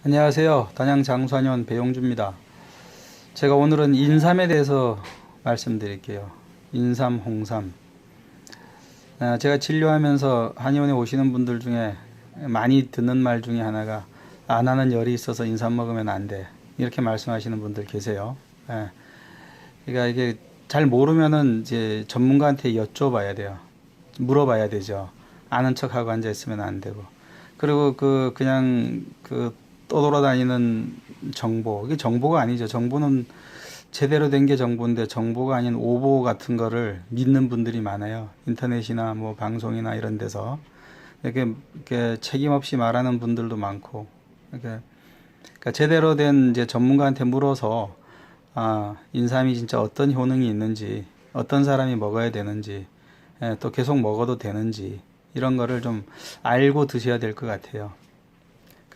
안녕하세요. 단양장수한의원 배용주입니다. 제가 오늘은 인삼에 대해서 말씀드릴게요. 인삼, 홍삼. 제가 진료하면서 한의원에 오시는 분들 중에 많이 듣는 말 중에 하나가 나는 열이 있어서 인삼 먹으면 안 돼. 이렇게 말씀하시는 분들 계세요. 그러니까 이게 잘 모르면은 이제 전문가한테 여쭤봐야 돼요. 물어봐야 되죠. 아는 척하고 앉아 있으면 안 되고. 그리고 그냥 떠돌아다니는 정보, 이게 정보가 아니죠. 정보는 제대로 된 게 정보인데 정보가 아닌 오보 같은 거를 믿는 분들이 많아요. 인터넷이나 뭐 방송이나 이런 데서 이렇게 책임 없이 말하는 분들도 많고, 그러니까 제대로 된 이제 전문가한테 물어서 인삼이 진짜 어떤 효능이 있는지, 어떤 사람이 먹어야 되는지, 또 계속 먹어도 되는지 이런 거를 좀 알고 드셔야 될 것 같아요.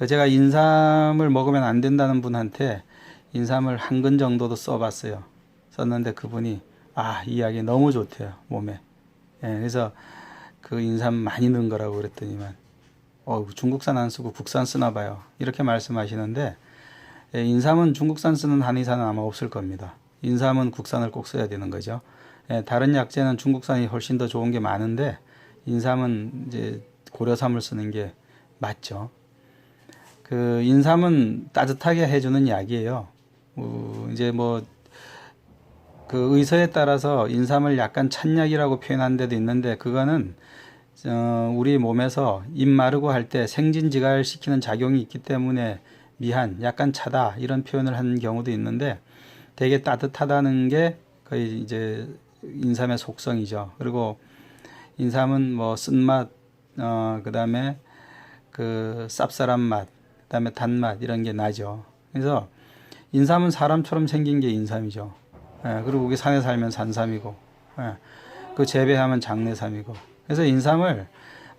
제가 인삼을 먹으면 안 된다는 분한테 인삼을 한 근 정도도 써봤어요. 썼는데 그분이 이 이야기 너무 좋대요, 몸에. 그래서 그 인삼 많이 넣은 거라고 그랬더니만 중국산 안 쓰고 국산 쓰나 봐요. 이렇게 말씀하시는데 인삼은 중국산 쓰는 한의사는 아마 없을 겁니다. 인삼은 국산을 꼭 써야 되는 거죠. 다른 약재는 중국산이 훨씬 더 좋은 게 많은데 인삼은 이제 고려삼을 쓰는 게 맞죠. 인삼은 따뜻하게 해주는 약이에요. 이제 의서에 따라서 인삼을 약간 찬약이라고 표현한 데도 있는데, 그거는, 우리 몸에서 입 마르고 할 때 생진지갈 시키는 작용이 있기 때문에 약간 차다, 이런 표현을 한 경우도 있는데, 되게 따뜻하다는 게 거의 이제 인삼의 속성이죠. 그리고 인삼은 쓴맛, 그 다음에 쌉쌀한 맛, 그 다음에 단맛 이런 게 나죠. 그래서 인삼은 사람처럼 생긴 게 인삼이죠. 그리고 우리 산에 살면 산삼이고, 그 재배하면 장내삼이고. 그래서 인삼을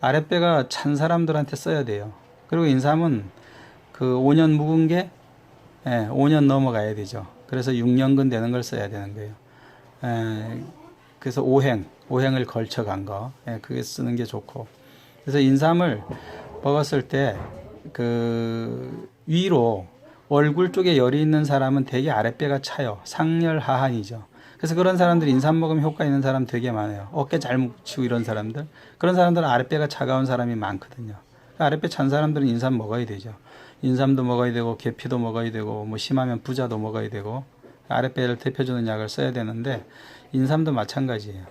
아랫배가 찬 사람들한테 써야 돼요. 그리고 인삼은 5년 묵은 게 5년 넘어가야 되죠. 그래서 6년근 되는 걸 써야 되는 거예요. 그래서 오행을 걸쳐 간 거, 그게 쓰는 게 좋고. 그래서 인삼을 먹었을 때 위로 얼굴 쪽에 열이 있는 사람은 되게 아랫배가 차요. 상열하한이죠. 그래서 그런 사람들이 인삼 먹으면 효과 있는 사람 되게 많아요. 어깨 잘 묵히고 이런 사람들. 그런 사람들은 아랫배가 차가운 사람이 많거든요. 아랫배 찬 사람들은 인삼 먹어야 되죠. 인삼도 먹어야 되고 계피도 먹어야 되고 심하면 부자도 먹어야 되고 아랫배를 대표주는 약을 써야 되는데 인삼도 마찬가지예요.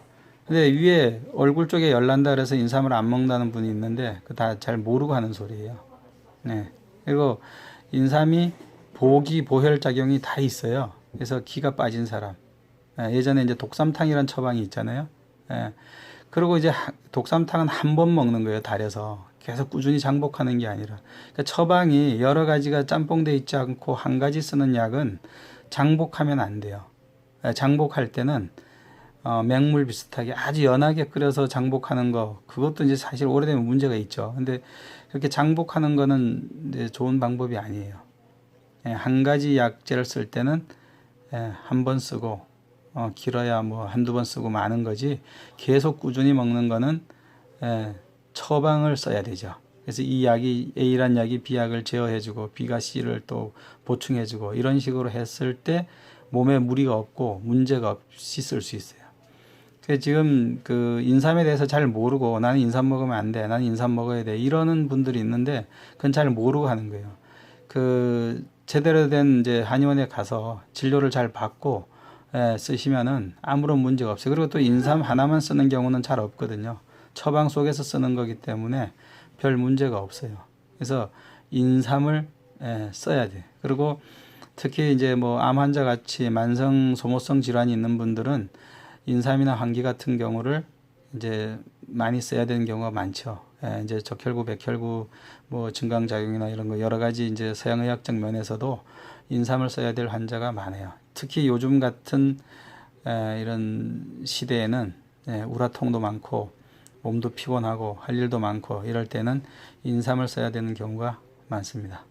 근데 위에 얼굴 쪽에 열 난다 그래서 인삼을 안 먹는다는 분이 있는데 그 다 잘 모르고 하는 소리예요. 그리고 인삼이 보기 보혈 작용이 다 있어요. 그래서 기가 빠진 사람, 예전에 이제 독삼탕이라는 처방이 있잖아요. 그리고 이제 독삼탕은 한 번 먹는 거예요. 달여서 계속 꾸준히 장복하는 게 아니라. 그러니까 처방이 여러 가지가 짬뽕돼 있지 않고 한 가지 쓰는 약은 장복하면 안 돼요. 장복할 때는 맹물 비슷하게 아주 연하게 끓여서 장복하는 거, 그것도 이제 사실 오래되면 문제가 있죠. 근데 그렇게 장복하는 거는 이제 좋은 방법이 아니에요. 한 가지 약재를 쓸 때는 한 번 쓰고, 길어야 한두 번 쓰고 마는 거지, 계속 꾸준히 먹는 거는 처방을 써야 되죠. 그래서 이 약이, A란 약이 B약을 제어해주고, B가 C를 또 보충해주고, 이런 식으로 했을 때 몸에 무리가 없고 문제가 없이 쓸 수 있어요. 지금 인삼에 대해서 잘 모르고 나는 인삼 먹으면 안 돼, 나는 인삼 먹어야 돼, 이러는 분들이 있는데 그건 잘 모르고 하는 거예요. 제대로 된 이제 한의원에 가서 진료를 잘 받고 쓰시면은 아무런 문제가 없어요. 그리고 또 인삼 하나만 쓰는 경우는 잘 없거든요. 처방 속에서 쓰는 거기 때문에 별 문제가 없어요. 그래서 인삼을 써야 돼. 그리고 특히 이제 암 환자 같이 만성 소모성 질환이 있는 분들은 인삼이나 환기 같은 경우를 이제 많이 써야 되는 경우가 많죠. 이제 적혈구, 백혈구, 증강작용이나 이런 거 여러 가지 이제 서양의학적 면에서도 인삼을 써야 될 환자가 많아요. 특히 요즘 같은 이런 시대에는 우라통도 많고 몸도 피곤하고 할 일도 많고 이럴 때는 인삼을 써야 되는 경우가 많습니다.